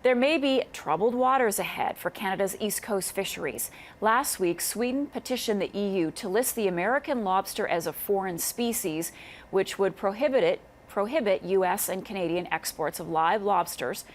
There may be troubled waters ahead for Canada's East Coast fisheries. Last week, Sweden petitioned the EU to list the American lobster as a foreign species, which would prohibit U.S. and Canadian exports of live lobsters.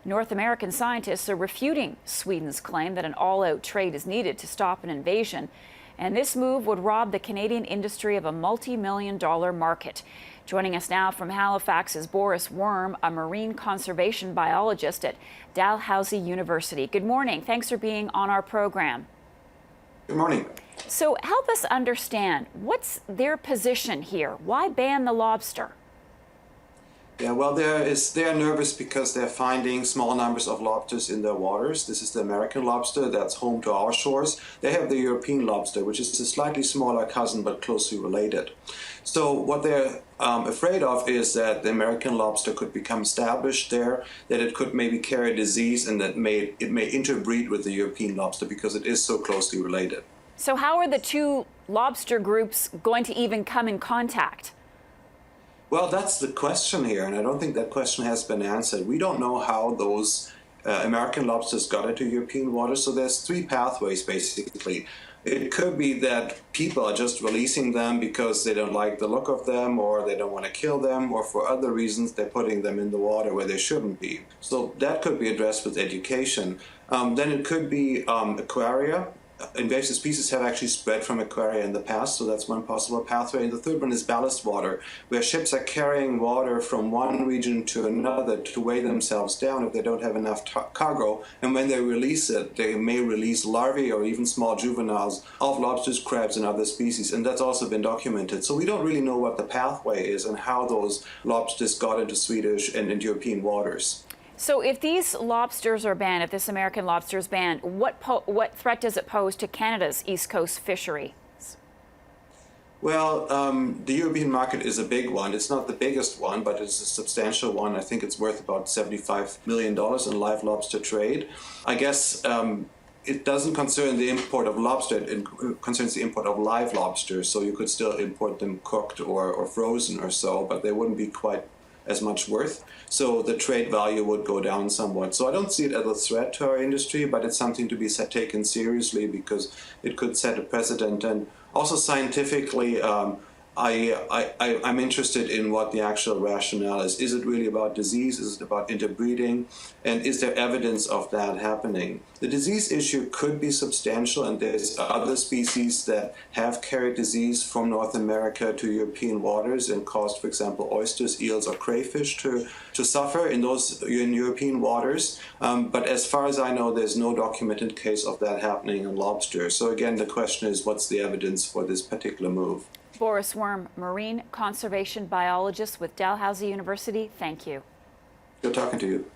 North American scientists are refuting Sweden's claim that an all-out trade is needed to stop an invasion. And this move would rob the Canadian industry of a multi-million-dollar market. Joining us now from Halifax is Boris Worm, a marine conservation biologist at Dalhousie University. Good morning. Thanks for being on our program. Good morning. So help us understand, what's their position here? Why ban the lobster? Yeah, well, they're nervous because they're finding small numbers of lobsters in their waters. This is the American lobster that's home to our shores. They have the European lobster, which is a slightly smaller cousin but closely related. So what they're afraid of is that the American lobster could become established there, that it could maybe carry disease, and that it may interbreed with the European lobster because it is so closely related. So how are the two lobster groups going to even come in contact? Well, that's the question here, and I don't think that question has been answered. We don't know how those American lobsters got into European waters, so there's three pathways, basically. It could be that people are just releasing them because they don't like the look of them, or they don't want to kill them, or for other reasons they're putting them in the water where they shouldn't be. So that could be addressed with education. Then it could be aquaria. Invasive species have actually spread from aquaria in the past, so that's one possible pathway. And the third one is ballast water, where ships are carrying water from one region to another to weigh themselves down if they don't have enough cargo. And when they release it, they may release larvae or even small juveniles of lobsters, crabs, and other species. And that's also been documented. So we don't really know what the pathway is and how those lobsters got into Swedish and European waters. So if these lobsters are banned, if this American lobster is banned, what threat does it pose to Canada's East Coast fishery? Well, the European market is a big one. It's not the biggest one, but it's a substantial one. I think it's worth about $75 million in live lobster trade. I guess it doesn't concern the import of lobster, it concerns the import of live lobsters. So you could still import them cooked or frozen or so, but they wouldn't be quite as much worth. So the trade value would go down somewhat. So I don't see it as a threat to our industry, but it's something to be taken seriously because it could set a precedent. And also scientifically, I'm interested in what the actual rationale is. Is it really about disease? Is it about interbreeding? And is there evidence of that happening? The disease issue could be substantial, and there's other species that have carried disease from North America to European waters and caused, for example, oysters, eels, or crayfish to suffer in European waters. But as far as I know, there's no documented case of that happening in lobsters. So again, the question is, what's the evidence for this particular move? Boris Worm, marine conservation biologist with Dalhousie University, thank you. Good talking to you.